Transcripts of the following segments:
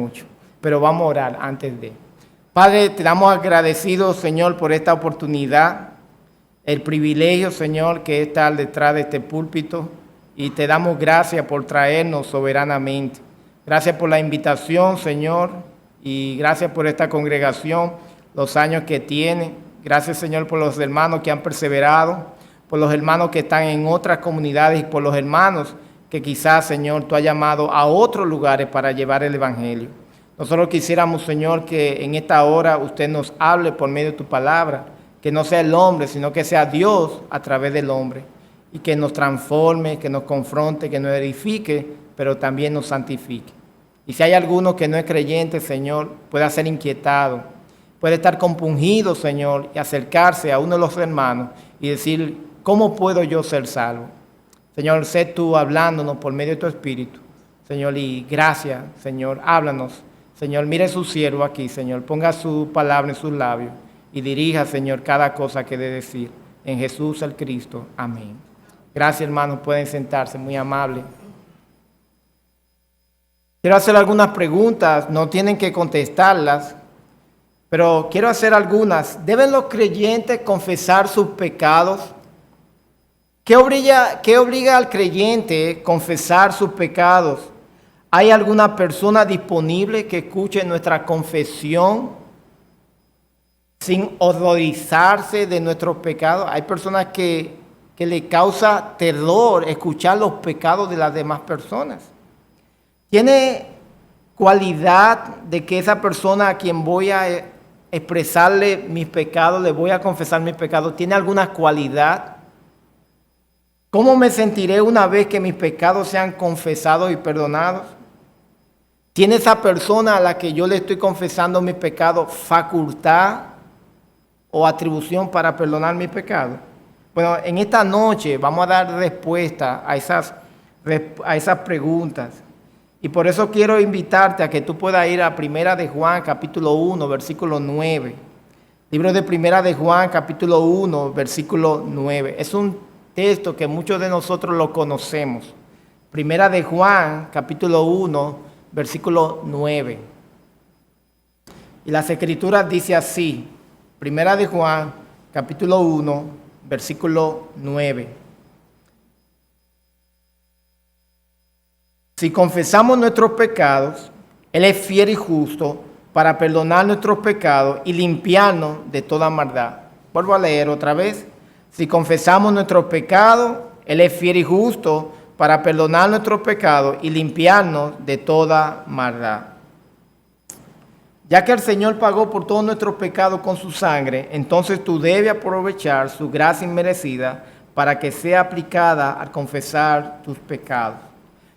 mucho. Pero vamos a orar antes de. Padre, te damos agradecidos, Señor, por esta oportunidad, el privilegio, Señor, que es estar detrás de este púlpito, y te damos gracias por traernos soberanamente. Gracias por la invitación, Señor, y gracias por esta congregación, los años que tiene. Gracias, Señor, por los hermanos que han perseverado, por los hermanos que están en otras comunidades y por los hermanos que quizás, Señor, tú has llamado a otros lugares para llevar el Evangelio. Nosotros quisiéramos, Señor, que en esta hora usted nos hable por medio de tu palabra, que no sea el hombre, sino que sea Dios a través del hombre, y que nos transforme, que nos confronte, que nos edifique, pero también nos santifique. Y si hay alguno que no es creyente, Señor, pueda ser inquietado, puede estar compungido, Señor, y acercarse a uno de los hermanos y decir, ¿cómo puedo yo ser salvo? Señor, sé tú hablándonos por medio de tu Espíritu, Señor, y gracias, Señor, háblanos. Señor, mire su siervo aquí, Señor, ponga su palabra en sus labios y dirija, Señor, cada cosa que debe decir. En Jesús el Cristo. Amén. Gracias, hermanos, pueden sentarse, muy amables. Quiero hacer algunas preguntas, no tienen que contestarlas, pero quiero hacer algunas. ¿Deben los creyentes confesar sus pecados? ¿Qué obliga al creyente a confesar sus pecados? ¿Hay alguna persona disponible que escuche nuestra confesión sin horrorizarse de nuestros pecados? Hay personas que le causa terror escuchar los pecados de las demás personas. ¿Tiene cualidad de que esa persona a quien voy a expresarle mis pecados, le voy a confesar mis pecados, tiene alguna cualidad? ¿Cómo me sentiré una vez que mis pecados sean confesados y perdonados? ¿Tiene esa persona a la que yo le estoy confesando mis pecados facultad o atribución para perdonar mis pecados? Bueno, en esta noche vamos a dar respuesta a esas preguntas. Y por eso quiero invitarte a que tú puedas ir a Primera de Juan, capítulo 1, versículo 9. Libro de Primera de Juan, capítulo 1, versículo 9. Es un texto que muchos de nosotros lo conocemos. Primera de Juan, capítulo 1, versículo 9. Y las Escrituras dice así. Primera de Juan, capítulo 1, versículo 9. Si confesamos nuestros pecados, Él es fiel y justo para perdonar nuestros pecados y limpiarnos de toda maldad. Vuelvo a leer otra vez. Si confesamos nuestros pecados, Él es fiel y justo para perdonar nuestros pecados y limpiarnos de toda maldad. Ya que el Señor pagó por todos nuestros pecados con su sangre, entonces tú debes aprovechar su gracia inmerecida para que sea aplicada al confesar tus pecados.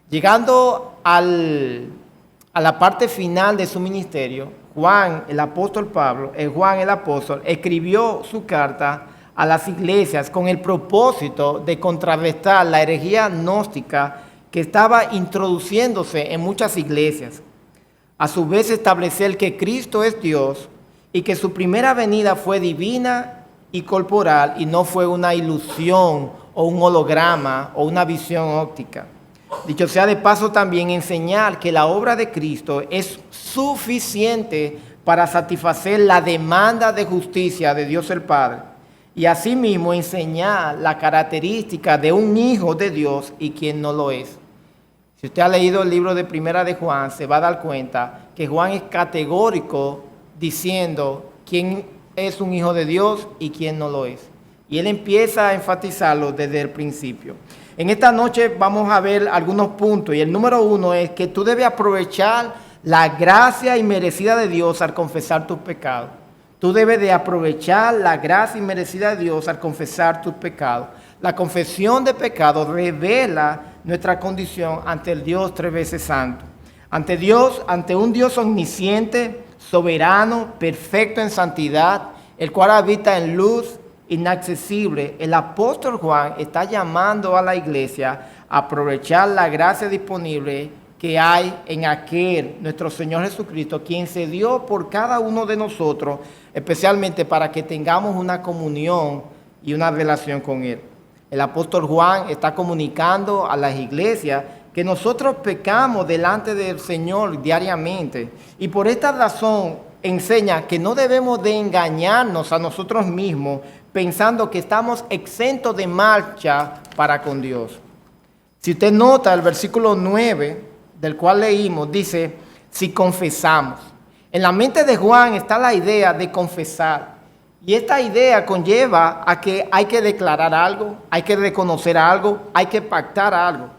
Llegando a la parte final de su ministerio, Juan el apóstol escribió su carta a las iglesias con el propósito de contrarrestar la herejía gnóstica que estaba introduciéndose en muchas iglesias. A su vez establecer que Cristo es Dios y que su primera venida fue divina y corporal y no fue una ilusión o un holograma o una visión óptica. Dicho sea de paso, también enseñar que la obra de Cristo es suficiente para satisfacer la demanda de justicia de Dios el Padre. Y asimismo enseñar la característica de un hijo de Dios y quien no lo es. Si usted ha leído el libro de Primera de Juan, se va a dar cuenta que Juan es categórico diciendo quién es un hijo de Dios y quién no lo es. Y él empieza a enfatizarlo desde el principio. En esta noche vamos a ver algunos puntos y el número 1 es que tú debes aprovechar la gracia inmerecida de Dios al confesar tus pecados. Tú debes de aprovechar la gracia inmerecida de Dios al confesar tus pecados. La confesión de pecados revela nuestra condición ante el Dios tres veces santo. Ante un Dios omnisciente, soberano, perfecto en santidad, el cual habita en luz inaccesible. El apóstol Juan está llamando a la iglesia a aprovechar la gracia disponible que hay en aquel, nuestro Señor Jesucristo, quien se dio por cada uno de nosotros, especialmente para que tengamos una comunión y una relación con Él. El apóstol Juan está comunicando a las iglesias que nosotros pecamos delante del Señor diariamente. Y por esta razón enseña que no debemos de engañarnos a nosotros mismos pensando que estamos exentos de marcha para con Dios. Si usted nota el versículo 9, del cual leímos, dice, si confesamos. En la mente de Juan está la idea de confesar. Y esta idea conlleva a que hay que declarar algo, hay que reconocer algo, hay que pactar algo.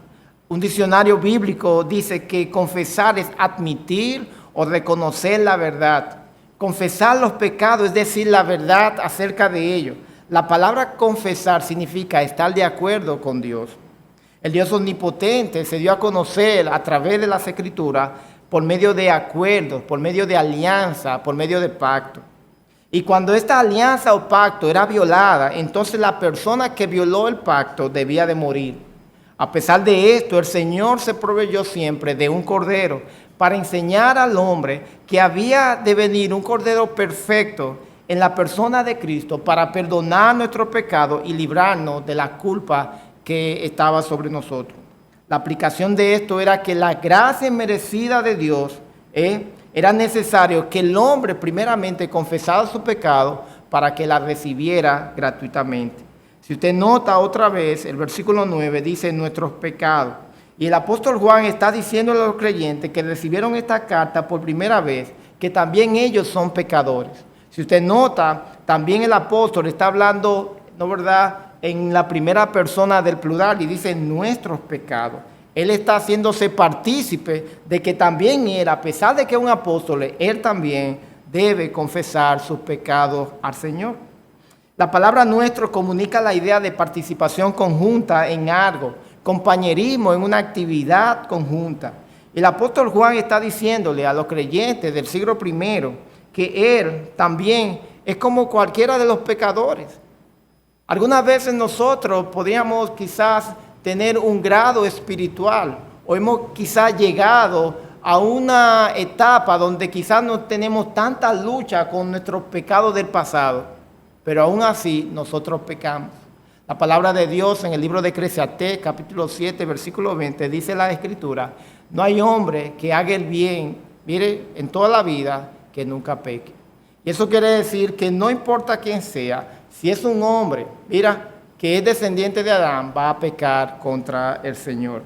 Un diccionario bíblico dice que confesar es admitir o reconocer la verdad. Confesar los pecados es decir la verdad acerca de ellos. La palabra confesar significa estar de acuerdo con Dios. El Dios omnipotente se dio a conocer a través de las Escrituras por medio de acuerdos, por medio de alianza, por medio de pacto. Y cuando esta alianza o pacto era violada, entonces la persona que violó el pacto debía de morir. A pesar de esto, el Señor se proveyó siempre de un cordero para enseñar al hombre que había de venir un cordero perfecto en la persona de Cristo para perdonar nuestros pecados y librarnos de la culpa que estaba sobre nosotros. La aplicación de esto era que la gracia merecida de Dios era necesario que el hombre primeramente confesara su pecado para que la recibiera gratuitamente. Si usted nota otra vez, el versículo 9 dice nuestros pecados. Y el apóstol Juan está diciendo a los creyentes que recibieron esta carta por primera vez, que también ellos son pecadores. Si usted nota, también el apóstol está hablando, ¿no verdad?, en la primera persona del plural y dice nuestros pecados. Él está haciéndose partícipe de que también él, a pesar de que es un apóstol, él también debe confesar sus pecados al Señor. La palabra nuestro comunica la idea de participación conjunta en algo, compañerismo en una actividad conjunta. El apóstol Juan está diciéndole a los creyentes del siglo I que él también es como cualquiera de los pecadores. Algunas veces nosotros podríamos quizás tener un grado espiritual o hemos quizás llegado a una etapa donde quizás no tenemos tanta lucha con nuestros pecados del pasado, pero aún así nosotros pecamos. La palabra de Dios en el libro de Eclesiastés, capítulo 7, versículo 20, dice la Escritura, no hay hombre que haga el bien, mire, en toda la vida, que nunca peque. Y eso quiere decir que no importa quién sea, si es un hombre, mira, que es descendiente de Adán, va a pecar contra el Señor.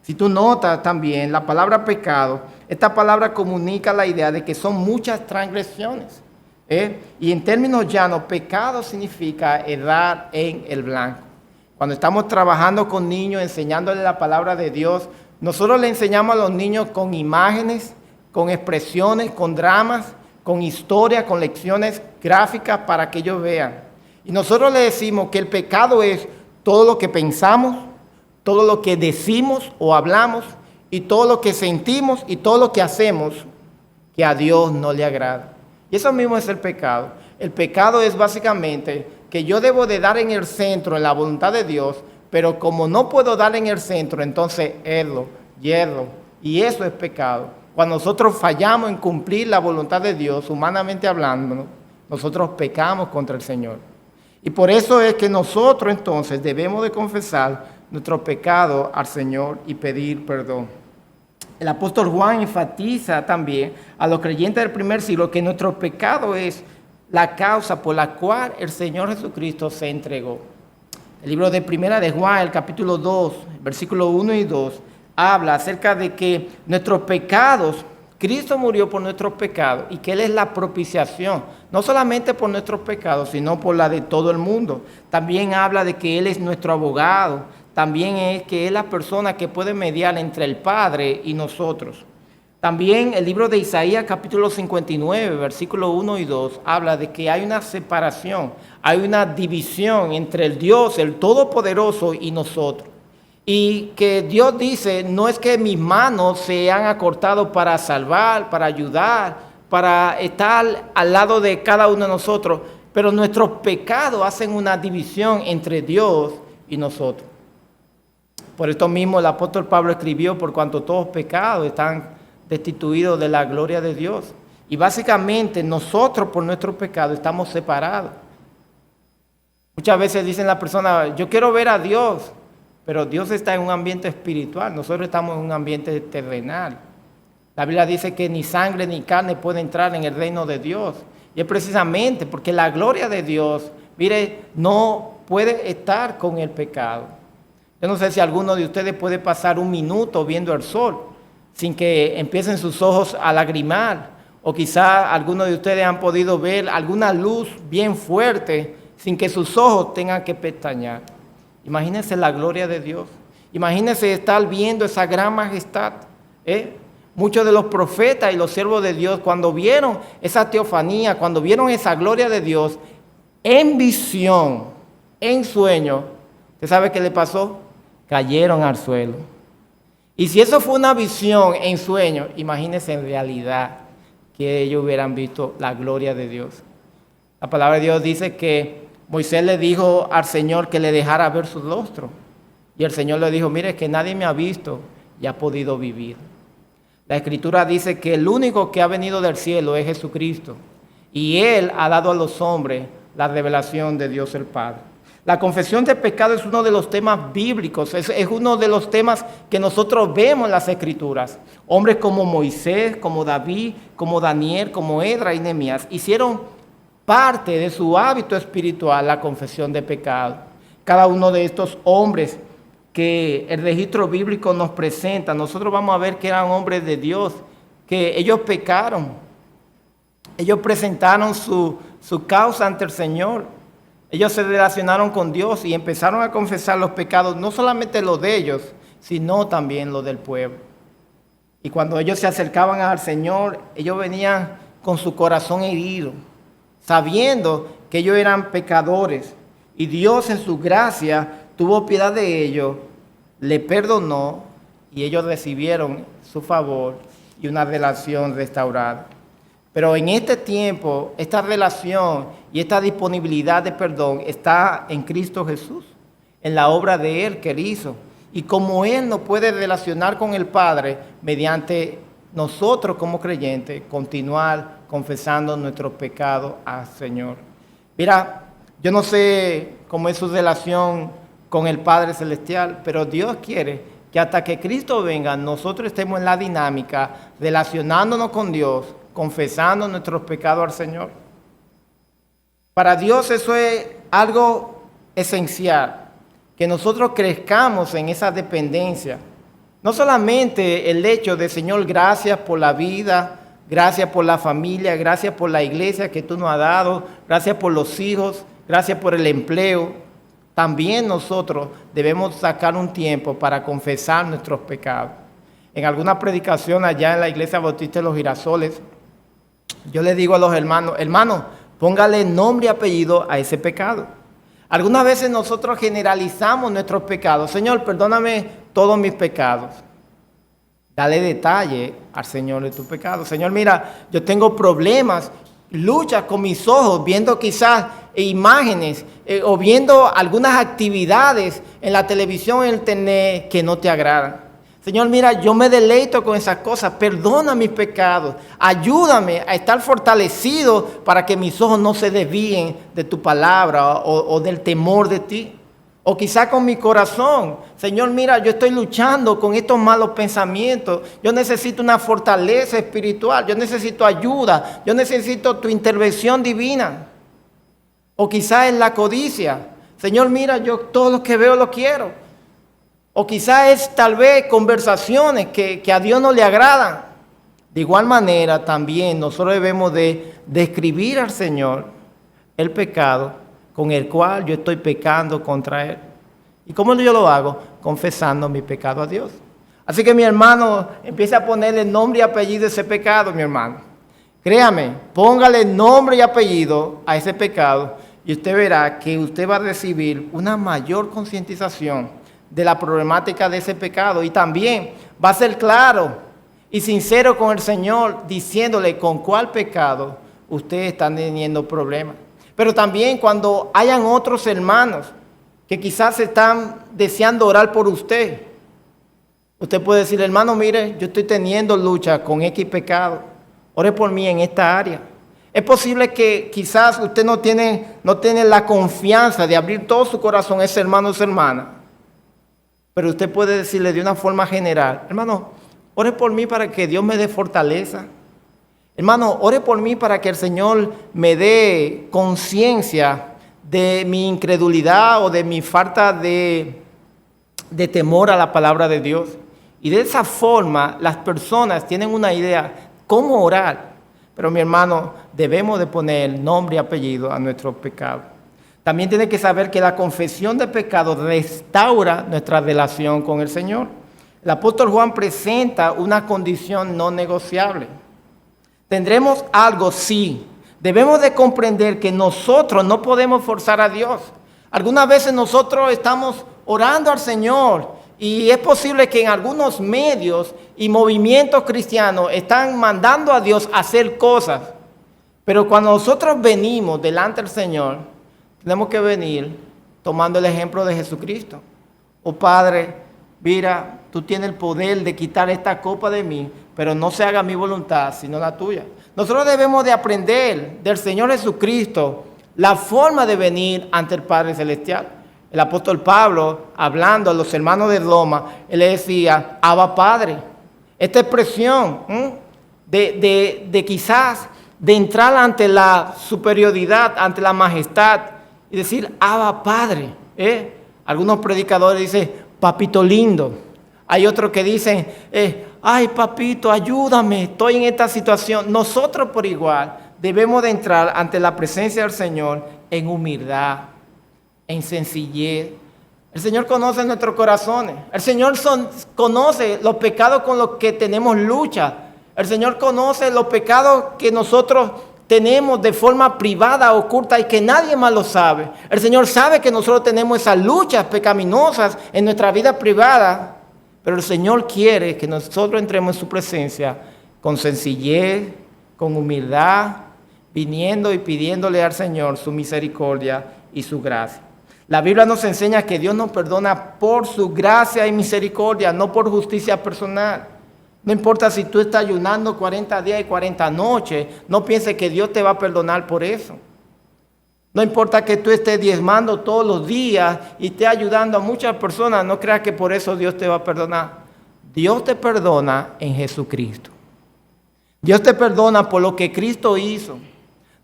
Si tú notas también la palabra pecado, esta palabra comunica la idea de que son muchas transgresiones. Y en términos llanos, pecado significa errar en el blanco. Cuando estamos trabajando con niños, enseñándoles la palabra de Dios, nosotros le enseñamos a los niños con imágenes, con expresiones, con dramas, con historias, con lecciones gráficas para que ellos vean. Y nosotros le decimos que el pecado es todo lo que pensamos, todo lo que decimos o hablamos, y todo lo que sentimos y todo lo que hacemos que a Dios no le agrada. Y eso mismo es el pecado. El pecado es básicamente que yo debo de dar en el centro, en la voluntad de Dios, pero como no puedo dar en el centro, entonces hierro. Y eso es pecado. Cuando nosotros fallamos en cumplir la voluntad de Dios, humanamente hablando, nosotros pecamos contra el Señor. Y por eso es que nosotros entonces debemos de confesar nuestro pecado al Señor y pedir perdón. El apóstol Juan enfatiza también a los creyentes del primer siglo que nuestro pecado es la causa por la cual el Señor Jesucristo se entregó. El libro de Primera de Juan, el capítulo 2, versículos 1 y 2, habla acerca de que nuestros pecados, Cristo murió por nuestros pecados y que Él es la propiciación, no solamente por nuestros pecados, sino por la de todo el mundo. También habla de que Él es nuestro abogado, también es que es la persona que puede mediar entre el Padre y nosotros. También el libro de Isaías capítulo 59, versículos 1 y 2, habla de que hay una separación, hay una división entre el Dios, el Todopoderoso y nosotros. Y que Dios dice, no es que mis manos se han acortado para salvar, para ayudar, para estar al lado de cada uno de nosotros, pero nuestros pecados hacen una división entre Dios y nosotros. Por esto mismo el apóstol Pablo escribió, por cuanto todos pecados están destituidos de la gloria de Dios. Y básicamente nosotros por nuestros pecados estamos separados. Muchas veces dicen las personas, yo quiero ver a Dios, pero Dios está en un ambiente espiritual, nosotros estamos en un ambiente terrenal. La Biblia dice que ni sangre ni carne puede entrar en el reino de Dios. Y es precisamente porque la gloria de Dios, mire, no puede estar con el pecado. Yo no sé si alguno de ustedes puede pasar un minuto viendo el sol sin que empiecen sus ojos a lagrimar. O quizá algunos de ustedes han podido ver alguna luz bien fuerte sin que sus ojos tengan que pestañear. Imagínense la gloria de Dios. Imagínense estar viendo esa gran majestad. Muchos de los profetas y los siervos de Dios, cuando vieron esa teofanía, cuando vieron esa gloria de Dios, en visión, en sueño, ¿usted sabe qué le pasó? Cayeron al suelo. Y si eso fue una visión en sueño, imagínense en realidad que ellos hubieran visto la gloria de Dios. La palabra de Dios dice que Moisés le dijo al Señor que le dejara ver su rostro. Y el Señor le dijo, mire que nadie me ha visto y ha podido vivir. La Escritura dice que el único que ha venido del cielo es Jesucristo. Y Él ha dado a los hombres la revelación de Dios el Padre. La confesión de pecado es uno de los temas bíblicos, es uno de los temas que nosotros vemos en las Escrituras. Hombres como Moisés, como David, como Daniel, como Esdras y Nehemías hicieron parte de su hábito espiritual la confesión de pecado. Cada uno de estos hombres que el registro bíblico nos presenta, nosotros vamos a ver que eran hombres de Dios, que ellos pecaron. Ellos presentaron su causa ante el Señor. Ellos se relacionaron con Dios y empezaron a confesar los pecados, no solamente los de ellos, sino también los del pueblo. Y cuando ellos se acercaban al Señor, ellos venían con su corazón herido, sabiendo que ellos eran pecadores. Y Dios en su gracia tuvo piedad de ellos, le perdonó y ellos recibieron su favor y una relación restaurada. Pero en este tiempo, esta relación y esta disponibilidad de perdón está en Cristo Jesús, en la obra de Él que Él hizo. Y como Él nos puede relacionar con el Padre mediante nosotros como creyentes, continuar confesando nuestros pecados al Señor. Mira, yo no sé cómo es su relación con el Padre Celestial, pero Dios quiere que hasta que Cristo venga, nosotros estemos en la dinámica, relacionándonos con Dios, confesando nuestros pecados al Señor. Para Dios eso es algo esencial, que nosotros crezcamos en esa dependencia. No solamente el hecho de, Señor, gracias por la vida, gracias por la familia, gracias por la iglesia que tú nos has dado, gracias por los hijos, gracias por el empleo. También nosotros debemos sacar un tiempo para confesar nuestros pecados. En alguna predicación allá en la Iglesia Bautista de los Girasoles, yo le digo a los hermanos, póngale nombre y apellido a ese pecado. Algunas veces nosotros generalizamos nuestros pecados. Señor, perdóname todos mis pecados. Dale detalle al Señor de tu pecado. Señor, mira, yo tengo problemas, luchas con mis ojos, viendo quizás imágenes o viendo algunas actividades en la televisión, en internet que no te agradan. Señor, mira, yo me deleito con esas cosas, perdona mis pecados, ayúdame a estar fortalecido para que mis ojos no se desvíen de tu palabra o del temor de ti. O quizá con mi corazón, Señor, mira, yo estoy luchando con estos malos pensamientos, yo necesito una fortaleza espiritual, yo necesito ayuda, yo necesito tu intervención divina. O quizá en la codicia, Señor, mira, yo todo lo que veo lo quiero. O quizás es tal vez conversaciones que a Dios no le agradan. De igual manera también nosotros debemos de describir al Señor el pecado con el cual yo estoy pecando contra Él. ¿Y cómo yo lo hago? Confesando mi pecado a Dios. Así que mi hermano, empiece a ponerle nombre y apellido a ese pecado, mi hermano. Créame, póngale nombre y apellido a ese pecado y usted verá que usted va a recibir una mayor concientización de la problemática de ese pecado y también va a ser claro y sincero con el Señor diciéndole con cuál pecado usted está teniendo problemas. Pero también cuando hayan otros hermanos que quizás están deseando orar por usted, usted puede decir, hermano, mire, yo estoy teniendo lucha con X pecado, ore por mí en esta área. Es posible que quizás usted no tiene la confianza de abrir todo su corazón a ese hermano o esa hermana. Pero usted puede decirle de una forma general, hermano, ore por mí para que Dios me dé fortaleza. Hermano, ore por mí para que el Señor me dé conciencia de mi incredulidad o de mi falta de temor a la palabra de Dios. Y de esa forma las personas tienen una idea cómo orar. Pero mi hermano, debemos de poner nombre y apellido a nuestro pecado. También tiene que saber que la confesión de pecado restaura nuestra relación con el Señor. El apóstol Juan presenta una condición no negociable. ¿Tendremos algo? Sí. Debemos de comprender que nosotros no podemos forzar a Dios. Algunas veces nosotros estamos orando al Señor y es posible que en algunos medios y movimientos cristianos están mandando a Dios a hacer cosas. Pero cuando nosotros venimos delante del Señor, tenemos que venir tomando el ejemplo de Jesucristo. Oh Padre, mira, tú tienes el poder de quitar esta copa de mí, pero no se haga mi voluntad, sino la tuya. Nosotros debemos de aprender del Señor Jesucristo la forma de venir ante el Padre Celestial. El apóstol Pablo, hablando a los hermanos de Roma, él le decía, Abba Padre. Esta expresión de quizás de entrar ante la superioridad, ante la majestad y decir, Abba Padre. Algunos predicadores dicen, papito lindo. Hay otros que dicen, ay papito, ayúdame, estoy en esta situación. Nosotros por igual debemos de entrar ante la presencia del Señor en humildad, en sencillez. El Señor conoce nuestros corazones. El Señor conoce los pecados con los que tenemos lucha. El Señor conoce los pecados que nosotros tenemos de forma privada, oculta y que nadie más lo sabe. El Señor sabe que nosotros tenemos esas luchas pecaminosas en nuestra vida privada. Pero el Señor quiere que nosotros entremos en su presencia con sencillez, con humildad, viniendo y pidiéndole al Señor su misericordia y su gracia. La Biblia nos enseña que Dios nos perdona por su gracia y misericordia, no por justicia personal. No importa si tú estás ayunando 40 días y 40 noches, no pienses que Dios te va a perdonar por eso. No importa que tú estés diezmando todos los días y estés ayudando a muchas personas, no creas que por eso Dios te va a perdonar. Dios te perdona en Jesucristo. Dios te perdona por lo que Cristo hizo.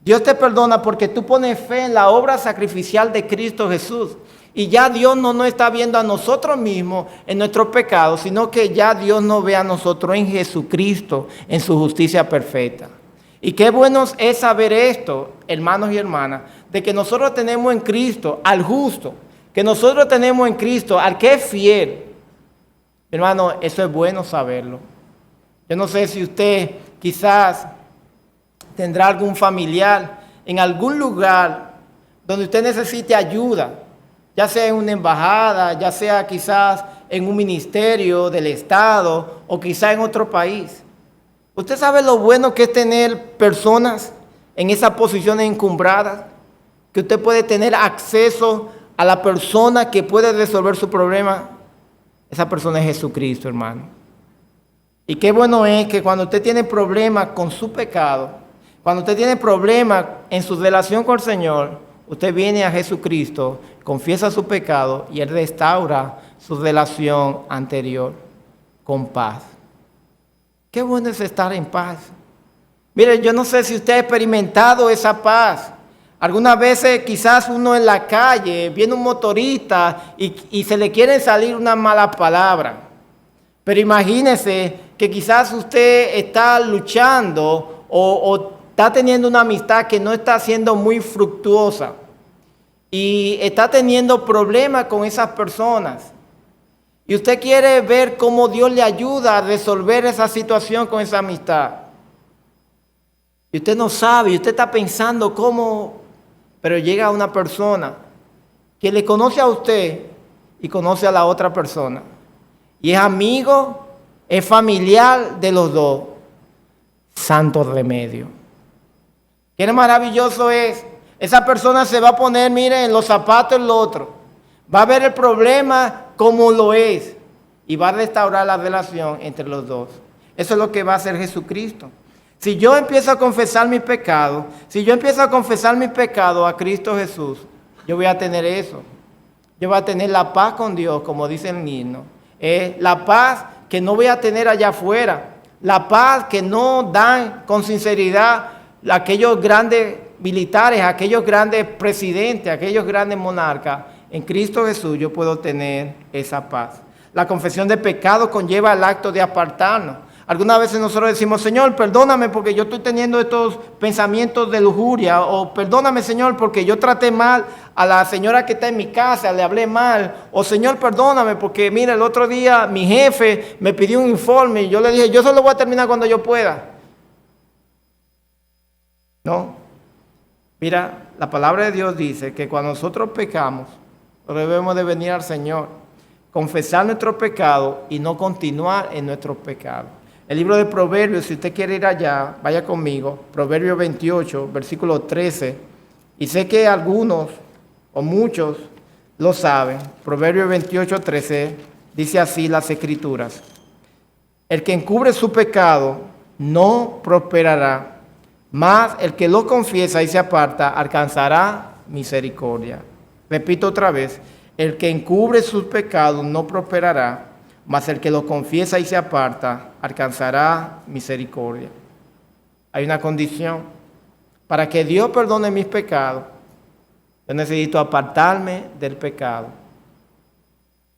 Dios te perdona porque tú pones fe en la obra sacrificial de Cristo Jesús. Y ya Dios no nos está viendo a nosotros mismos en nuestros pecados, sino que ya Dios nos ve a nosotros en Jesucristo, en su justicia perfecta. Y qué bueno es saber esto, hermanos y hermanas, de que nosotros tenemos en Cristo al justo, que nosotros tenemos en Cristo al que es fiel. Hermano, eso es bueno saberlo. Yo no sé si usted quizás tendrá algún familiar en algún lugar donde usted necesite ayuda, ya sea en una embajada, ya sea quizás en un ministerio del Estado o quizás en otro país. ¿Usted sabe lo bueno que es tener personas en esas posiciones encumbradas? Que usted puede tener acceso a la persona que puede resolver su problema. Esa persona es Jesucristo, hermano. Y qué bueno es que cuando usted tiene problemas con su pecado, cuando usted tiene problemas en su relación con el Señor, usted viene a Jesucristo, confiesa su pecado y Él restaura su relación anterior con paz. Qué bueno es estar en paz. Mire, yo no sé si usted ha experimentado esa paz. Algunas veces quizás uno en la calle, viene un motorista y se le quieren salir una mala palabra. Pero imagínese que quizás usted está luchando o está teniendo una amistad que no está siendo muy fructuosa y está teniendo problemas con esas personas. Y usted quiere ver cómo Dios le ayuda a resolver esa situación con esa amistad. Y usted no sabe, y usted está pensando cómo, pero llega una persona que le conoce a usted y conoce a la otra persona. Y es amigo, es familiar de los dos. Santo remedio. Qué maravilloso es. Esa persona se va a poner, mire, en los zapatos del otro. Va a ver el problema como lo es. Y va a restaurar la relación entre los dos. Eso es lo que va a hacer Jesucristo. Si yo empiezo a confesar mi pecado, a Cristo Jesús, yo voy a tener eso. yo voy a tener la paz con Dios, como dice el himno. La paz que no voy a tener allá afuera. La paz que no dan con sinceridad aquellos grandes militares, aquellos grandes presidentes, aquellos grandes monarcas. En Cristo Jesús yo puedo tener esa paz. La confesión de pecado conlleva el acto de apartarnos. Algunas veces nosotros decimos, Señor, perdóname porque yo estoy teniendo estos pensamientos de lujuria, o perdóname, Señor, porque yo traté mal a la señora que está en mi casa, le hablé mal, o Señor, perdóname porque, mira, el otro día mi jefe me pidió un informe y yo le dije, yo solo voy a terminar cuando yo pueda. No, mira, la palabra de Dios dice que cuando nosotros pecamos, debemos de venir al Señor, confesar nuestro pecado y no continuar en nuestros pecados. El libro de Proverbios, si usted quiere ir allá, vaya conmigo, Proverbios 28, versículo 13. Y sé que algunos o muchos lo saben. Proverbios 28, 13 dice así las Escrituras. El que encubre su pecado no prosperará, mas el que lo confiesa y se aparta alcanzará misericordia. Repito otra vez, el que encubre sus pecados no prosperará, mas el que lo confiesa y se aparta alcanzará misericordia. Hay una condición. Para que Dios perdone mis pecados, yo necesito apartarme del pecado.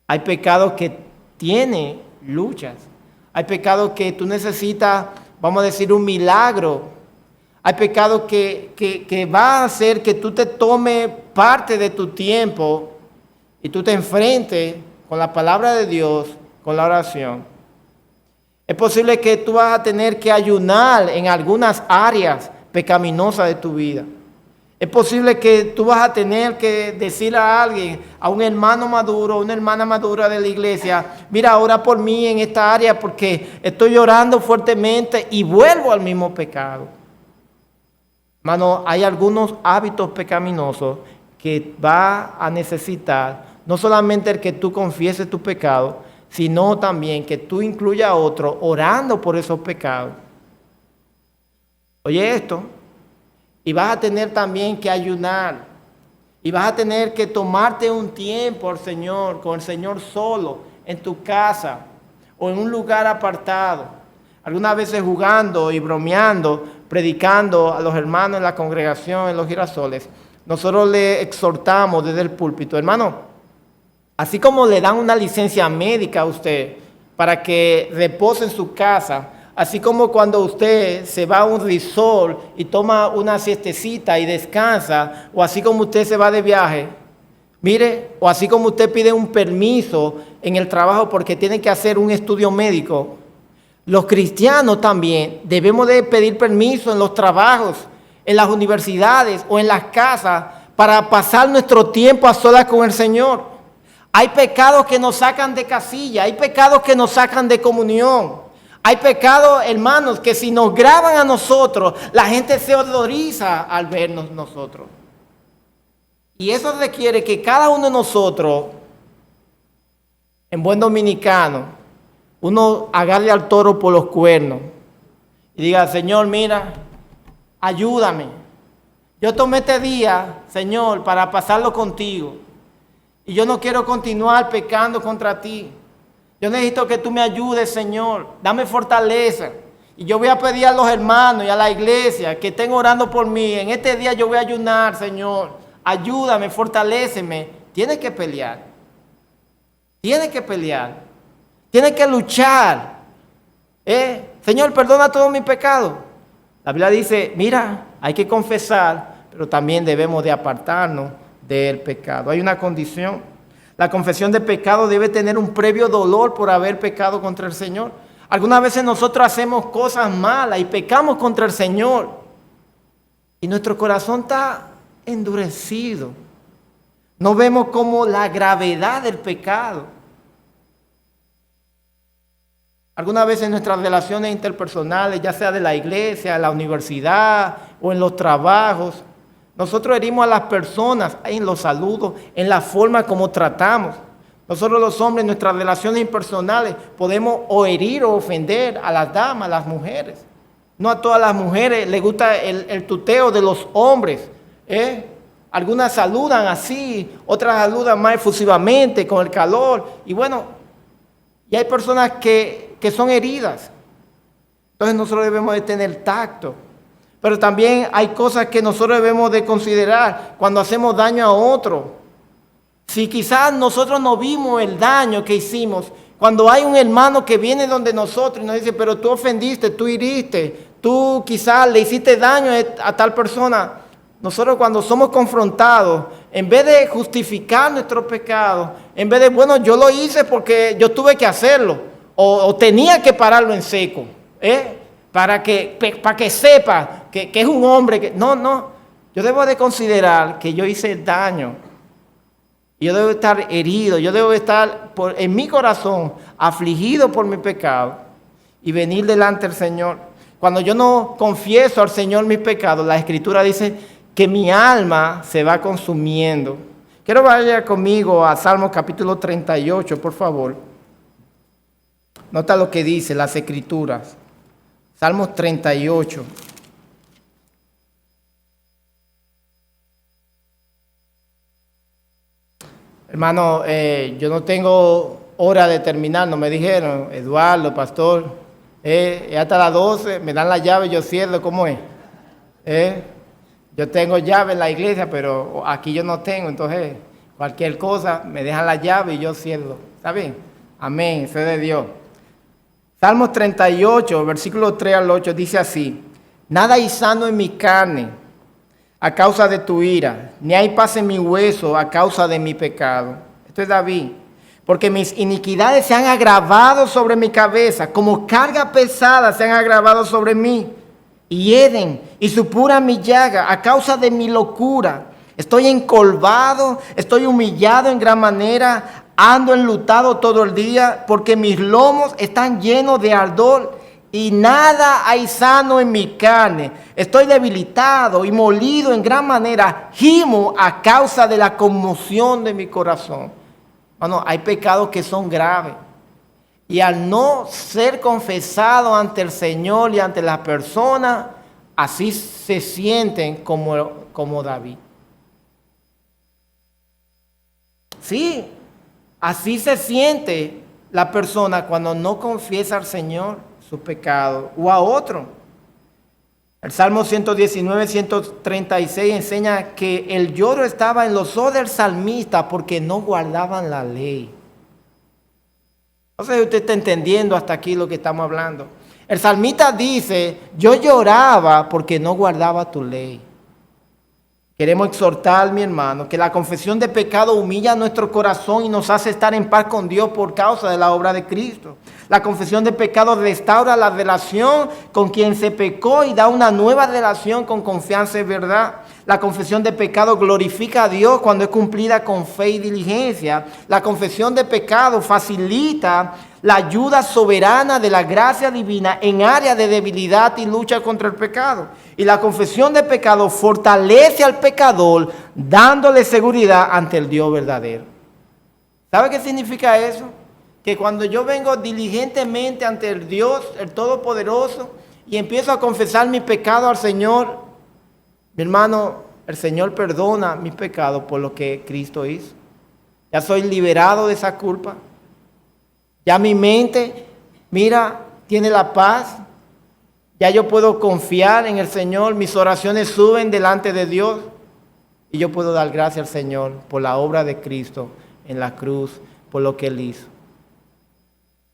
Hay pecados que tienen luchas. Hay pecados que tú necesitas, vamos a decir, un milagro. Hay pecados que va a hacer que tú te tomes parte de tu tiempo y tú te enfrentes con la palabra de Dios, con la oración. Es posible que tú vas a tener que ayunar en algunas áreas pecaminosas de tu vida. Es posible que tú vas a tener que decir a alguien, a un hermano maduro, una hermana madura de la iglesia, mira, ora por mí en esta área porque estoy llorando fuertemente y vuelvo al mismo pecado. Hermano, hay algunos hábitos pecaminosos que va a necesitar no solamente el que tú confieses tu pecado, sino también que tú incluyas a otro orando por esos pecados. Oye esto, y vas a tener también que ayunar, y vas a tener que tomarte un tiempo al Señor, con el Señor solo, en tu casa, o en un lugar apartado. Algunas veces jugando y bromeando, predicando a los hermanos en la congregación, en los girasoles, nosotros le exhortamos desde el púlpito, hermano, así como le dan una licencia médica a usted para que repose en su casa, así como cuando usted se va a un resort y toma una siestecita y descansa, o así como usted se va de viaje, mire, o así como usted pide un permiso en el trabajo porque tiene que hacer un estudio médico, los cristianos también debemos de pedir permiso en los trabajos, en las universidades o en las casas para pasar nuestro tiempo a solas con el Señor. Hay pecados que nos sacan de casilla, hay pecados que nos sacan de comunión. Hay pecados, hermanos, que si nos graban a nosotros, la gente se horroriza al vernos nosotros. Y eso requiere que cada uno de nosotros, en buen dominicano, uno agarre al toro por los cuernos y diga, Señor, mira, ayúdame. Yo tomé este día, Señor, para pasarlo contigo. Y yo no quiero continuar pecando contra ti. Yo necesito que tú me ayudes, Señor. Dame fortaleza. Y yo voy a pedir a los hermanos y a la iglesia que estén orando por mí. En este día yo voy a ayunar, Señor. Ayúdame, fortaléceme. Tienes que pelear. Tienes que pelear. Tienes que luchar. Señor, perdona todos mis pecados. La Biblia dice, mira, hay que confesar, pero también debemos de apartarnos del pecado. Hay una condición. La confesión de pecado debe tener un previo dolor por haber pecado contra el Señor. Algunas veces nosotros hacemos cosas malas y pecamos contra el Señor. Y nuestro corazón está endurecido. No vemos como la gravedad del pecado. Algunas veces en nuestras relaciones interpersonales, ya sea de la iglesia, la universidad o en los trabajos, nosotros herimos a las personas en los saludos, en la forma como tratamos. Nosotros los hombres en nuestras relaciones impersonales podemos o herir o ofender a las damas, a las mujeres. No a todas las mujeres les gusta el tuteo de los hombres. Algunas saludan así, otras saludan más efusivamente con el calor. Y bueno, y hay personas que son heridas. Entonces nosotros debemos de tener tacto. Pero también hay cosas que nosotros debemos de considerar cuando hacemos daño a otro. Si quizás nosotros no vimos el daño que hicimos, cuando hay un hermano que viene donde nosotros y nos dice, pero tú ofendiste, tú hiriste, tú quizás le hiciste daño a tal persona. Nosotros cuando somos confrontados, en vez de justificar nuestro pecado, en vez de, bueno, yo lo hice porque yo tuve que hacerlo, o tenía que pararlo en seco, para que sepa que es un hombre que... No, yo debo de considerar que yo hice daño. Yo debo estar herido, yo debo estar en mi corazón afligido por mi pecado y venir delante del Señor. Cuando yo no confieso al Señor mis pecados, la Escritura dice que mi alma se va consumiendo. Quiero que vaya conmigo a Salmos capítulo 38, por favor. Nota lo que dice las Escrituras. Salmos 38. Hermano, yo no tengo hora de terminar, no me dijeron, Eduardo, pastor, hasta las 12, me dan la llave, yo cierro, ¿cómo es? Yo tengo llave en la iglesia, pero aquí yo no tengo, entonces cualquier cosa, me dejan la llave y yo cierro. ¿Está bien? Amén, fe de Dios. Salmos 38, versículo 3 al 8, dice así: nada hay sano en mi carne a causa de tu ira, ni hay paz en mi hueso a causa de mi pecado. Esto es David. Porque mis iniquidades se han agravado sobre mi cabeza, como carga pesada se han agravado sobre mí. Y hieden y supuran mi llaga a causa de mi locura. Estoy encorvado, estoy humillado en gran manera, ando enlutado todo el día, porque mis lomos están llenos de ardor y nada hay sano en mi carne. Estoy debilitado y molido en gran manera, gimo a causa de la conmoción de mi corazón. Bueno, hay pecados que son graves. Y al no ser confesado ante el Señor y ante las personas, así se sienten como David. Sí, así se siente la persona cuando no confiesa al Señor su pecado o a otro. El Salmo 119, 136 enseña que el lloro estaba en los ojos del salmista porque no guardaban la ley. No sé si usted está entendiendo hasta aquí lo que estamos hablando. El salmista dice, yo lloraba porque no guardaba tu ley. Queremos exhortar, mi hermano, que la confesión de pecado humilla nuestro corazón y nos hace estar en paz con Dios por causa de la obra de Cristo. La confesión de pecado restaura la relación con quien se pecó y da una nueva relación con confianza y verdad. La confesión de pecado glorifica a Dios cuando es cumplida con fe y diligencia. La confesión de pecado facilita la ayuda soberana de la gracia divina en áreas de debilidad y lucha contra el pecado. Y la confesión de pecado fortalece al pecador, dándole seguridad ante el Dios verdadero. ¿Sabe qué significa eso? Que cuando yo vengo diligentemente ante el Dios, el Todopoderoso, y empiezo a confesar mi pecado al Señor, mi hermano, el Señor perdona mis pecados por lo que Cristo hizo. Ya soy liberado de esa culpa. Ya mi mente, mira, tiene la paz. Ya yo puedo confiar en el Señor. Mis oraciones suben delante de Dios. Y yo puedo dar gracias al Señor por la obra de Cristo en la cruz, por lo que Él hizo.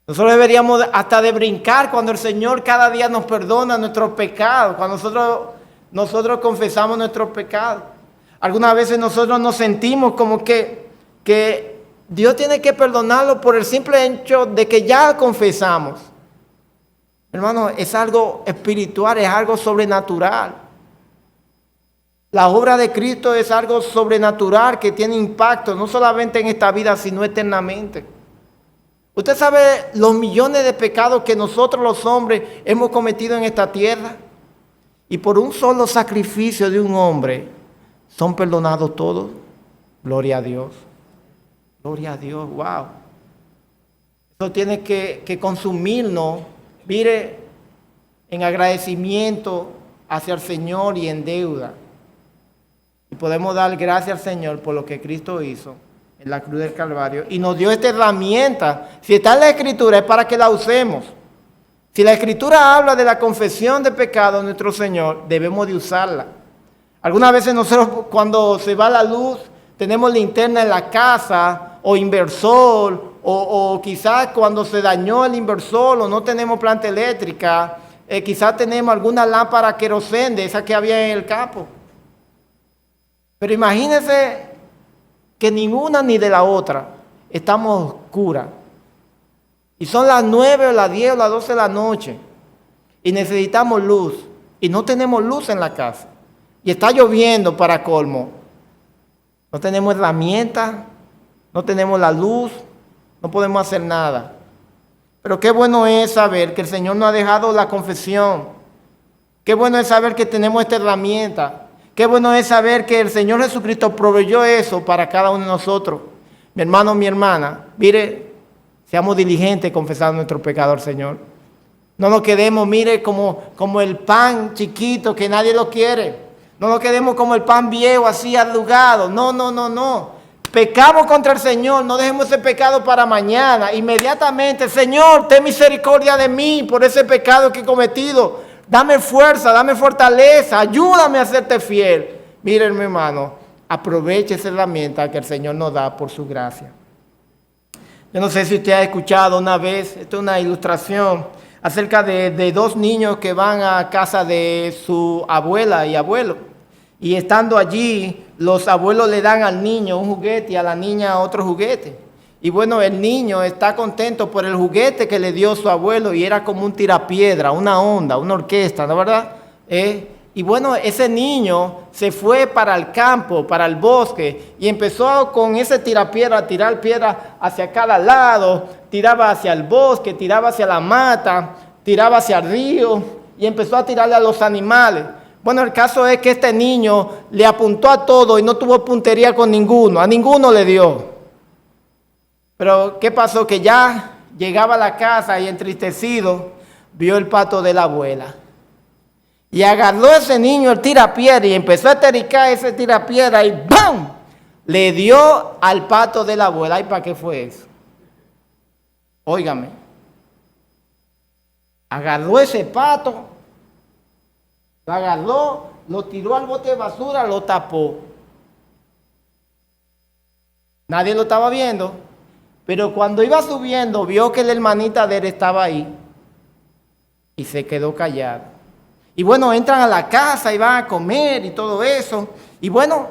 Nosotros deberíamos hasta de brincar cuando el Señor cada día nos perdona nuestros pecados. Cuando nosotros confesamos nuestros pecados. Algunas veces nosotros nos sentimos como que Dios tiene que perdonarlo por el simple hecho de que ya confesamos. Hermano, es algo espiritual, es algo sobrenatural. La obra de Cristo es algo sobrenatural que tiene impacto no solamente en esta vida, sino eternamente. ¿Usted sabe los millones de pecados que nosotros los hombres hemos cometido en esta tierra? Y por un solo sacrificio de un hombre son perdonados todos. Gloria a Dios. Gloria a Dios, wow. Eso tiene que consumirnos, mire, en agradecimiento hacia el Señor y en deuda. podemos dar gracias al Señor por lo que Cristo hizo en la cruz del Calvario y nos dio esta herramienta. Si está en la Escritura es para que la usemos. Si la Escritura habla de la confesión de pecado de nuestro Señor, debemos de usarla. Algunas veces nosotros cuando se va la luz, tenemos linterna en la casa o inversor, o quizás cuando se dañó el inversor o no tenemos planta eléctrica, quizás tenemos alguna lámpara querosén de esa que había en el campo. Pero imagínense que ninguna ni de la otra estamos oscuras. Y son las 9 o las 10 o las 12 de la noche y necesitamos luz y no tenemos luz en la casa. Y está lloviendo para colmo. No tenemos herramientas, no tenemos la luz, no podemos hacer nada. Pero qué bueno es saber que el Señor nos ha dejado la confesión. Qué bueno es saber que tenemos esta herramienta. Qué bueno es saber que el Señor Jesucristo proveyó eso para cada uno de nosotros. Mi hermano, mi hermana, mire, seamos diligentes confesando nuestro pecado al Señor. No nos quedemos, mire, como el pan chiquito que nadie lo quiere. No nos quedemos como el pan viejo, así arrugado. No. Pecamos contra el Señor, no dejemos ese pecado para mañana. Inmediatamente, Señor, ten misericordia de mí por ese pecado que he cometido. Dame fuerza, dame fortaleza, ayúdame a serte fiel. Miren, mi hermano, aproveche esa herramienta que el Señor nos da por su gracia. Yo no sé si usted ha escuchado una vez, esto es una ilustración, acerca de dos niños que van a casa de su abuela y abuelo. Y estando allí, los abuelos le dan al niño un juguete y a la niña otro juguete. Y bueno, el niño está contento por el juguete que le dio su abuelo y era como un tirapiedra, una onda, una orquesta, ¿no es verdad? Y bueno, ese niño se fue para el campo, para el bosque, y empezó con ese tirapiedra a tirar piedras hacia cada lado, tiraba hacia el bosque, tiraba hacia la mata, tiraba hacia el río, y empezó a tirarle a los animales. Bueno, el caso es que este niño le apuntó a todo y no tuvo puntería con ninguno, a ninguno le dio. Pero ¿qué pasó? Que ya llegaba a la casa y entristecido vio el pato de la abuela. Y agarró ese niño el tirapiedra y empezó a tericar ese tirapiedra y ¡bam! Le dio al pato de la abuela. ¿Y para qué fue eso? Óigame. Agarró ese pato, lo agarró, lo tiró al bote de basura, lo tapó. Nadie lo estaba viendo. Pero cuando iba subiendo, vio que la hermanita de él estaba ahí. Y se quedó callado. Y bueno, entran a la casa y van a comer y todo eso. Y bueno,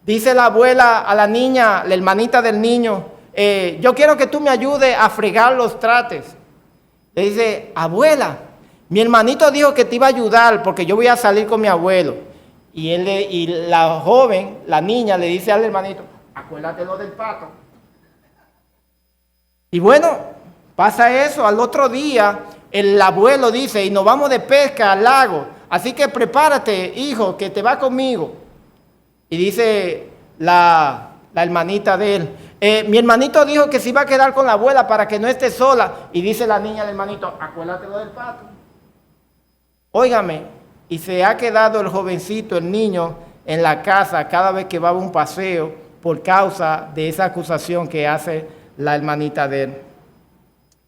dice la abuela a la niña, la hermanita del niño, yo quiero que tú me ayudes a fregar los trates. Le dice, abuela, mi hermanito dijo que te iba a ayudar porque yo voy a salir con mi abuelo. Y la joven, la niña, le dice al hermanito, acuérdate lo del pato. Y bueno, pasa eso. Al otro día, el abuelo dice, y nos vamos de pesca al lago. Así que prepárate, hijo, que te va conmigo. Y dice la hermanita de él, mi hermanito dijo que se iba a quedar con la abuela para que no esté sola. Y dice la niña al hermanito, acuérdate lo del pato. Óigame, y se ha quedado el jovencito, el niño, en la casa cada vez que va a un paseo por causa de esa acusación que hace la hermanita de él.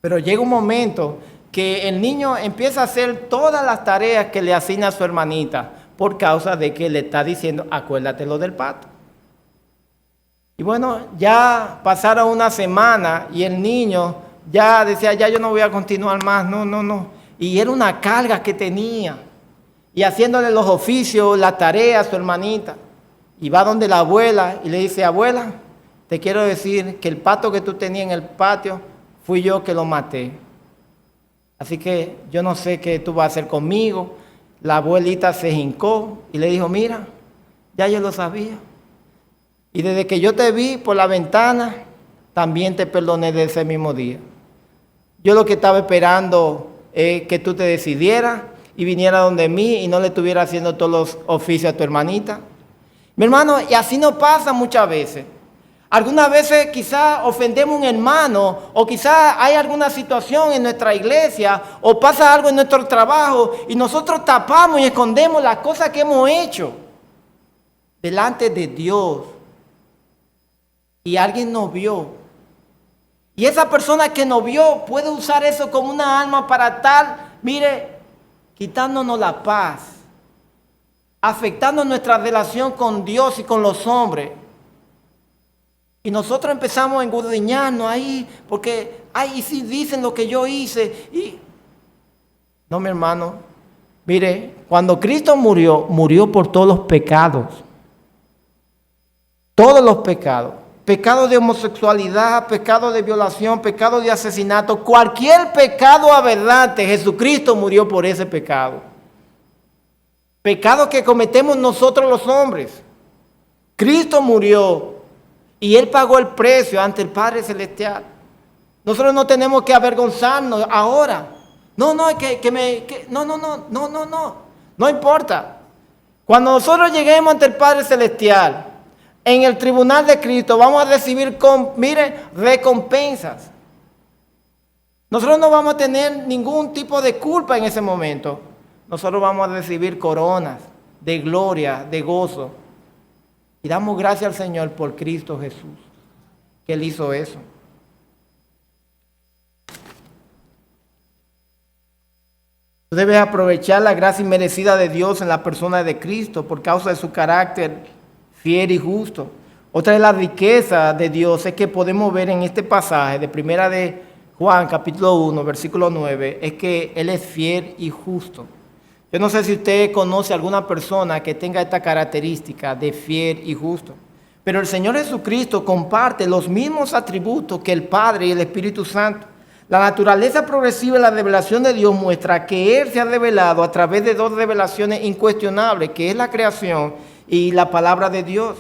Pero llega un momento que el niño empieza a hacer todas las tareas que le asigna a su hermanita por causa de que le está diciendo, acuérdate lo del pato. Y bueno, ya pasaron una semana y el niño ya decía, ya yo no voy a continuar más, no. Y era una carga que tenía. Y haciéndole los oficios, la tarea a su hermanita. Y va donde la abuela y le dice, abuela, te quiero decir que el pato que tú tenías en el patio, fui yo que lo maté. Así que yo no sé qué tú vas a hacer conmigo. La abuelita se hincó y le dijo, mira, ya yo lo sabía. Y desde que yo te vi por la ventana, también te perdoné de ese mismo día. Yo lo que estaba esperando es que tú te decidieras y vinieras donde mí y no le estuviera haciendo todos los oficios a tu hermanita. Mi hermano, y así nos pasa muchas veces. Algunas veces quizás ofendemos a un hermano o quizás hay alguna situación en nuestra iglesia o pasa algo en nuestro trabajo y nosotros tapamos y escondemos las cosas que hemos hecho. delante de Dios y alguien nos vio. Y esa persona que nos vio puede usar eso como una arma para tal, mire, quitándonos la paz, afectando nuestra relación con Dios y con los hombres. Y nosotros empezamos a engordiñarnos ahí, porque, ay, y si dicen lo que yo hice. Y no, mi hermano, mire, cuando Cristo murió, murió por todos los pecados. Todos los pecados. Pecado de homosexualidad, pecado de violación, pecado de asesinato, cualquier pecado aberrante, Jesucristo murió por ese pecado. Pecado que cometemos nosotros los hombres. Cristo murió y Él pagó el precio ante el Padre Celestial. Nosotros no tenemos que avergonzarnos ahora. No, no importa. Cuando nosotros lleguemos ante el Padre Celestial, en el tribunal de Cristo vamos a recibir, recompensas. Nosotros no vamos a tener ningún tipo de culpa en ese momento. Nosotros vamos a recibir coronas de gloria, de gozo. Y damos gracias al Señor por Cristo Jesús, que Él hizo eso. Tú debes aprovechar la gracia inmerecida de Dios en la persona de Cristo por causa de su carácter fiel y justo. Otra de las riquezas de Dios es que podemos ver en este pasaje de Primera de Juan, capítulo 1, versículo 9, es que Él es fiel y justo. Yo no sé si usted conoce a alguna persona que tenga esta característica de fiel y justo, pero el Señor Jesucristo comparte los mismos atributos que el Padre y el Espíritu Santo. La naturaleza progresiva de la revelación de Dios muestra que Él se ha revelado a través de dos revelaciones incuestionables, que es la creación y la palabra de Dios.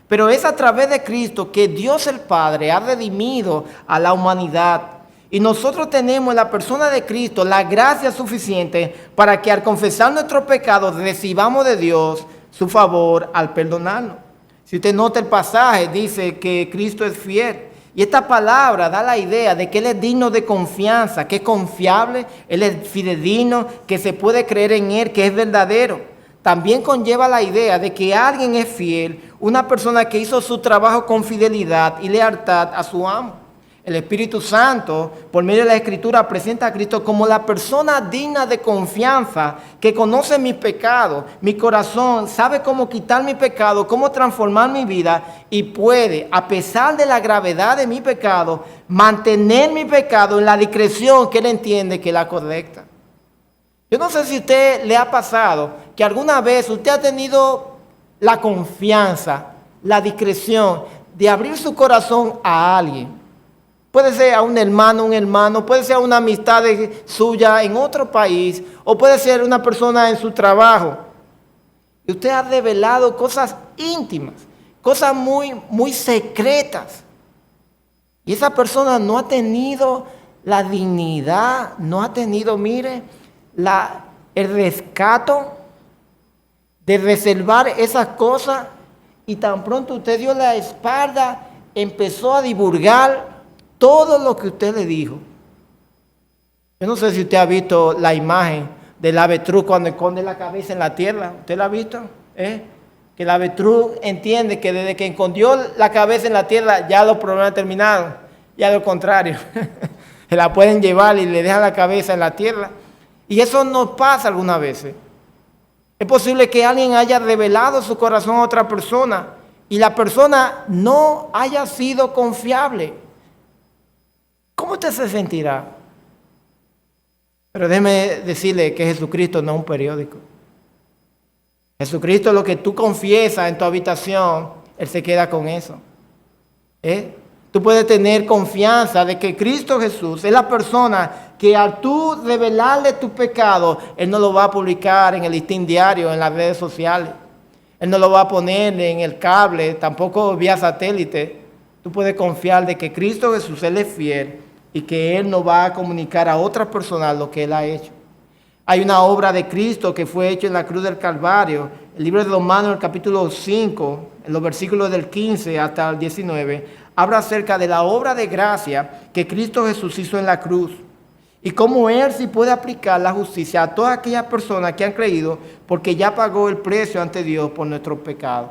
Pero es a través de Cristo que Dios el Padre ha redimido a la humanidad. Y nosotros tenemos en la persona de Cristo la gracia suficiente para que al confesar nuestros pecados recibamos de Dios su favor al perdonarnos. Si usted nota el pasaje, dice que Cristo es fiel. Y esta palabra da la idea de que Él es digno de confianza, que es confiable, Él es fidedigno, que se puede creer en Él, que es verdadero. También conlleva la idea de que alguien es fiel, una persona que hizo su trabajo con fidelidad y lealtad a su amo. El Espíritu Santo, por medio de la Escritura, presenta a Cristo como la persona digna de confianza, que conoce mis pecados, mi corazón, sabe cómo quitar mi pecado, cómo transformar mi vida y puede, a pesar de la gravedad de mi pecado, mantener mi pecado en la discreción que Él entiende que es la correcta. Yo no sé si a usted le ha pasado que alguna vez usted ha tenido la confianza, la discreción de abrir su corazón a alguien. Puede ser a un hermano, puede ser a una amistad suya en otro país, o puede ser una persona en su trabajo. Y usted ha revelado cosas íntimas, cosas muy secretas. Y esa persona no ha tenido la dignidad, no ha tenido, mire, el rescato de reservar esas cosas, y tan pronto usted dio la espalda, empezó a divulgar todo lo que usted le dijo. Yo no sé si usted ha visto la imagen del avestruz cuando esconde la cabeza en la tierra. ¿Usted la ha visto? Que el avestruz entiende que desde que escondió la cabeza en la tierra ya los problemas terminaron. Ya lo contrario. Se la pueden llevar y le dejan la cabeza en la tierra. Y eso nos pasa algunas veces. Es posible que alguien haya revelado su corazón a otra persona y la persona no haya sido confiable. ¿Cómo usted se sentirá? Pero déjeme decirle que Jesucristo no es un periódico. Jesucristo, lo que tú confiesas en tu habitación, Él se queda con eso. Tú puedes tener confianza de que Cristo Jesús es la persona que al tú revelarle tu pecado, Él no lo va a publicar en el listín diario, en las redes sociales. Él no lo va a poner en el cable, tampoco vía satélite. Tú puedes confiar de que Cristo Jesús, Él es fiel y que Él no va a comunicar a otras personas lo que Él ha hecho. Hay una obra de Cristo que fue hecha en la cruz del Calvario. El libro de Romanos, el capítulo 5, en los versículos del 15 hasta el 19, habla acerca de la obra de gracia que Cristo Jesús hizo en la cruz y cómo Él sí puede aplicar la justicia a todas aquellas personas que han creído, porque ya pagó el precio ante Dios por nuestros pecados.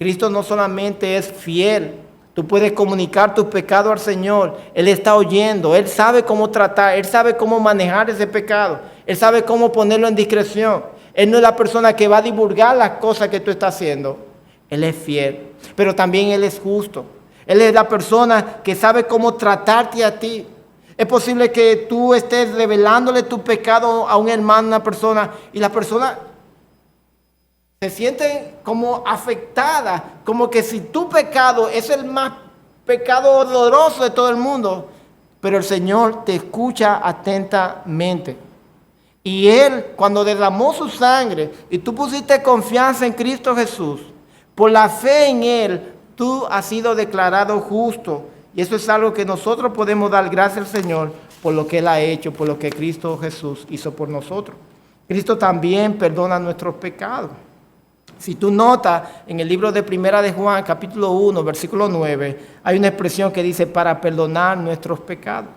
Cristo no solamente es fiel, tú puedes comunicar tus pecados al Señor. Él está oyendo, Él sabe cómo tratar, Él sabe cómo manejar ese pecado, Él sabe cómo ponerlo en discreción. Él no es la persona que va a divulgar las cosas que tú estás haciendo. Él es fiel, pero también Él es justo. Él es la persona que sabe cómo tratarte a ti. Es posible que tú estés revelándole tu pecado a un hermano, una persona, y la persona se siente como afectada, como que si tu pecado es el más pecado horroroso de todo el mundo, pero el Señor te escucha atentamente. Y Él, cuando derramó su sangre y tú pusiste confianza en Cristo Jesús, por la fe en Él, tú has sido declarado justo. Y eso es algo que nosotros podemos dar gracias al Señor por lo que Él ha hecho, por lo que Cristo Jesús hizo por nosotros. Cristo también perdona nuestros pecados. Si tú notas en el libro de Primera de Juan, capítulo 1, versículo 9, hay una expresión que dice para perdonar nuestros pecados.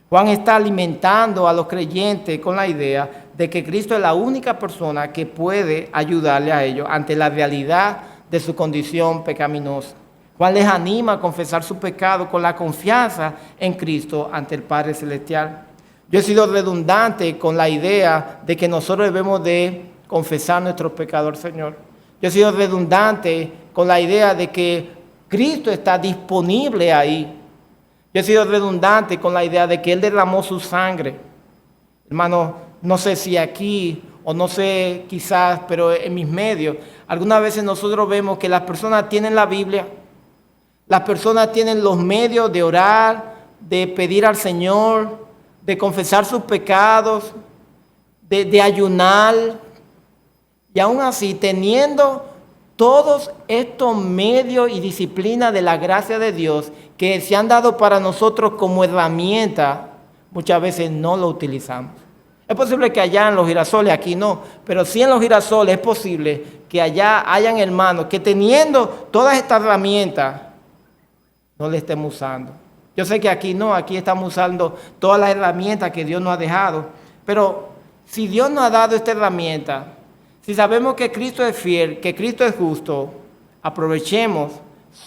Juan está alimentando a los creyentes con la idea de que Cristo es la única persona que puede ayudarle a ellos ante la realidad de su condición pecaminosa. Juan les anima a confesar su pecado con la confianza en Cristo ante el Padre Celestial. Yo he sido redundante con la idea de que nosotros debemos de confesar nuestros pecados al Señor. Yo he sido redundante con la idea de que Cristo está disponible ahí. Yo he sido redundante con la idea de que Él derramó su sangre. Hermano, no sé si aquí o no sé quizás, pero en mis medios, algunas veces nosotros vemos que las personas tienen la Biblia, las personas tienen los medios de orar, de pedir al Señor, de confesar sus pecados, de ayunar. Y aún así, teniendo todos estos medios y disciplinas de la gracia de Dios que se han dado para nosotros como herramienta, muchas veces no lo utilizamos. Es posible que allá en los girasoles, aquí no, pero sí en los girasoles es posible que allá hayan hermanos que teniendo todas estas herramientas, no le estemos usando. Yo sé que aquí no, aquí estamos usando todas las herramientas que Dios nos ha dejado, pero si Dios nos ha dado esta herramienta, si sabemos que Cristo es fiel, que Cristo es justo, aprovechemos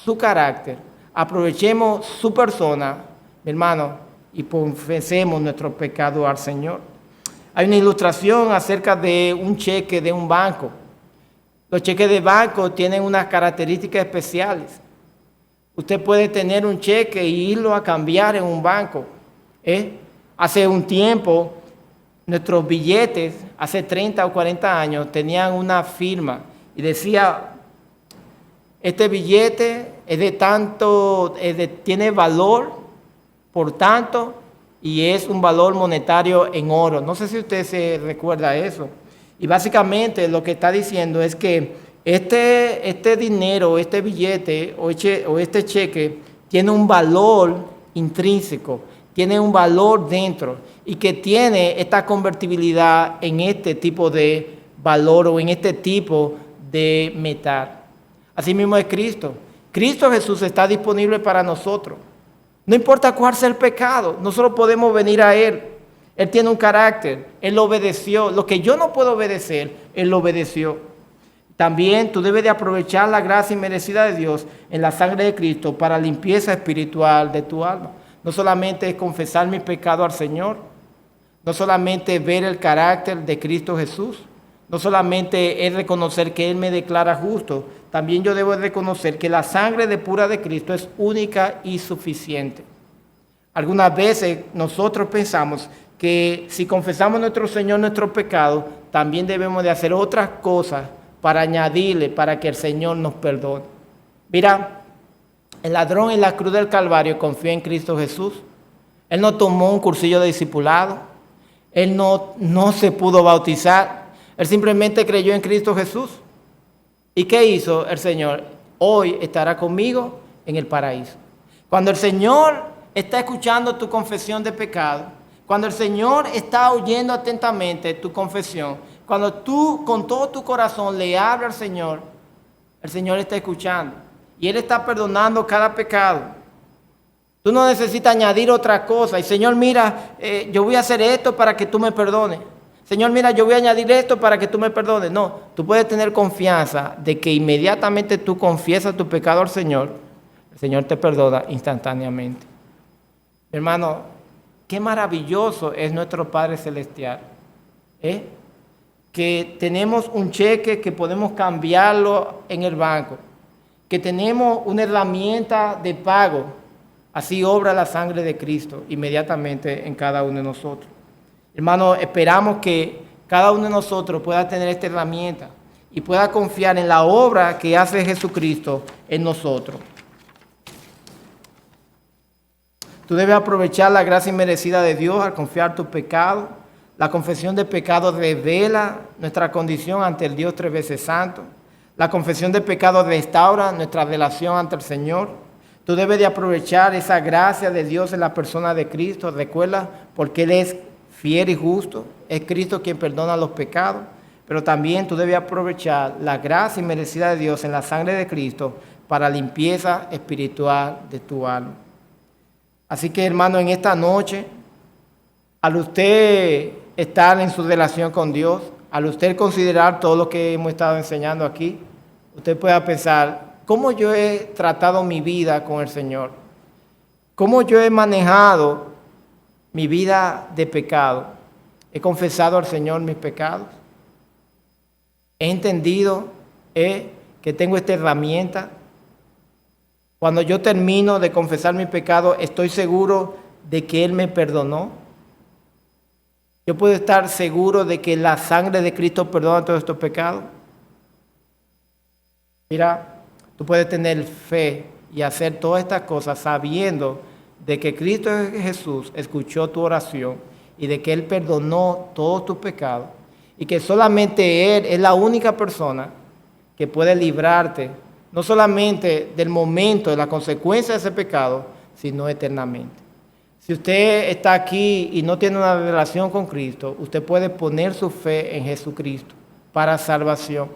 su carácter, aprovechemos su persona, mi hermano, y confesemos nuestro pecado al Señor. Hay una ilustración acerca de un cheque de un banco. Los cheques de banco tienen unas características especiales. Usted puede tener un cheque y irlo a cambiar en un banco. Hace un tiempo, nuestros billetes, hace 30 o 40 años, tenían una firma y decía, este billete es de tanto, tiene valor, por tanto, y es un valor monetario en oro. No sé si usted se recuerda eso. Y básicamente lo que está diciendo es que este dinero, este billete o este cheque tiene un valor intrínseco, tiene un valor dentro y que tiene esta convertibilidad en este tipo de valor o en este tipo de metal. Así mismo es Cristo. Cristo Jesús está disponible para nosotros. No importa cuál sea el pecado, nosotros podemos venir a Él. Él tiene un carácter, Él obedeció. Lo que yo no puedo obedecer, Él lo obedeció. También tú debes de aprovechar la gracia inmerecida de Dios en la sangre de Cristo para limpieza espiritual de tu alma. No solamente es confesar mi pecado al Señor, no solamente ver el carácter de Cristo Jesús, no solamente es reconocer que Él me declara justo, también yo debo reconocer que la sangre de pura de Cristo es única y suficiente. Algunas veces nosotros pensamos que si confesamos a nuestro Señor nuestro pecado, también debemos de hacer otras cosas para añadirle, para que el Señor nos perdone. Mira, el ladrón en la cruz del Calvario confió en Cristo Jesús. Él no tomó un cursillo de discipulado. Él no se pudo bautizar. Él simplemente creyó en Cristo Jesús. ¿Y qué hizo el Señor? Hoy estará conmigo en el paraíso. Cuando el Señor está escuchando tu confesión de pecado, cuando el Señor está oyendo atentamente tu confesión, cuando tú con todo tu corazón le hablas al Señor, el Señor está escuchando y Él está perdonando cada pecado. Tú no necesitas añadir otra cosa. Y Señor, mira, yo voy a hacer esto para que tú me perdones. Señor, mira, yo voy a añadir esto para que tú me perdones. No, tú puedes tener confianza de que inmediatamente tú confiesas tu pecado al Señor, el Señor te perdona instantáneamente. Mi hermano, qué maravilloso es nuestro Padre Celestial, que tenemos un cheque que podemos cambiarlo en el banco, que tenemos una herramienta de pago. Así obra la sangre de Cristo inmediatamente en cada uno de nosotros. Hermano, esperamos que cada uno de nosotros pueda tener esta herramienta y pueda confiar en la obra que hace Jesucristo en nosotros. Tú debes aprovechar la gracia inmerecida de Dios al confiar tus pecados. La confesión de pecados revela nuestra condición ante el Dios tres veces santo. La confesión de pecados restaura nuestra relación ante el Señor. Tú debes de aprovechar esa gracia de Dios en la persona de Cristo. Recuerda, porque Él es fiel y justo. Es Cristo quien perdona los pecados. Pero también tú debes aprovechar la gracia inmerecida de Dios en la sangre de Cristo para limpieza espiritual de tu alma. Así que, hermano, en esta noche, al usted estar en su relación con Dios, al usted considerar todo lo que hemos estado enseñando aquí, usted pueda pensar, ¿cómo yo he tratado mi vida con el Señor? ¿Cómo yo he manejado mi vida de pecado? ¿He confesado al Señor mis pecados? ¿He entendido que tengo esta herramienta? Cuando yo termino de confesar mi pecado, ¿estoy seguro de que Él me perdonó? Yo puedo estar seguro de que la sangre de Cristo perdona todos estos pecados. Mira, tú puedes tener fe y hacer todas estas cosas sabiendo de que Cristo Jesús escuchó tu oración y de que Él perdonó todos tus pecados y que solamente Él es la única persona que puede librarte, no solamente del momento, de la consecuencia de ese pecado, sino eternamente. Si usted está aquí y no tiene una relación con Cristo, usted puede poner su fe en Jesucristo para salvación.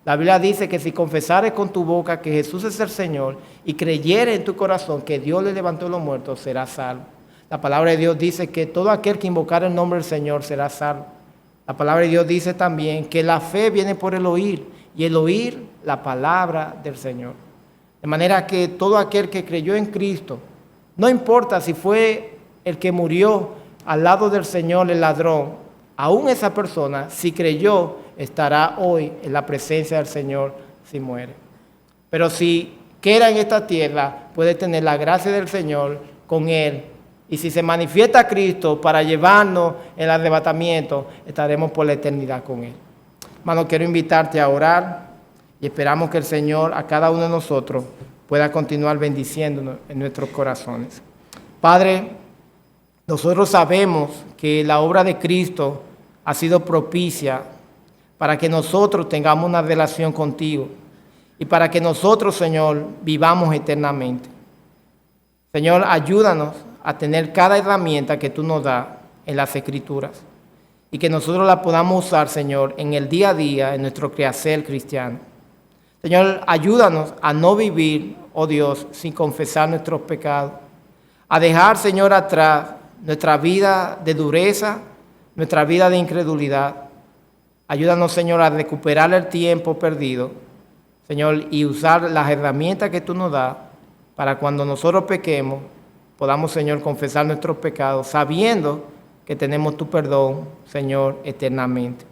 La Biblia dice que si confesares con tu boca que Jesús es el Señor y creyeres en tu corazón que Dios le levantó de los muertos, serás salvo. La palabra de Dios dice que todo aquel que invocar el nombre del Señor será salvo. La palabra de Dios dice también que la fe viene por el oír y el oír la palabra del Señor. De manera que todo aquel que creyó en Cristo, no importa si fue el que murió al lado del Señor, el ladrón, aún esa persona, si creyó, estará hoy en la presencia del Señor si muere. Pero si queda en esta tierra, puede tener la gracia del Señor con Él. Y si se manifiesta Cristo para llevarnos el arrebatamiento, estaremos por la eternidad con Él. Hermano, quiero invitarte a orar y esperamos que el Señor a cada uno de nosotros pueda continuar bendiciéndonos en nuestros corazones. Padre, nosotros sabemos que la obra de Cristo ha sido propicia para que nosotros tengamos una relación contigo y para que nosotros, Señor, vivamos eternamente. Señor, ayúdanos a tener cada herramienta que tú nos das en las Escrituras y que nosotros la podamos usar, Señor, en el día a día, en nuestro quehacer cristiano. Señor, ayúdanos a no vivir, oh Dios, sin confesar nuestros pecados, a dejar, Señor, atrás nuestra vida de dureza, nuestra vida de incredulidad. Ayúdanos, Señor, a recuperar el tiempo perdido, Señor, y usar las herramientas que tú nos das para cuando nosotros pequemos, podamos, Señor, confesar nuestros pecados, sabiendo que tenemos tu perdón, Señor, eternamente.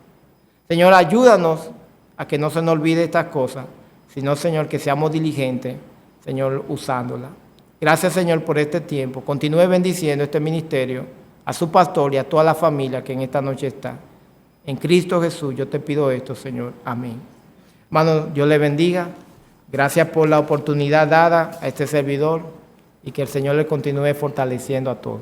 Señor, ayúdanos a que no se nos olvide estas cosas, sino, Señor, que seamos diligentes, Señor, usándolas. Gracias, Señor, por este tiempo. Continúe bendiciendo este ministerio, a su pastor y a toda la familia que en esta noche está. En Cristo Jesús yo te pido esto, Señor. Amén. Hermano, Dios le bendiga. Gracias por la oportunidad dada a este servidor y que el Señor le continúe fortaleciendo a todos.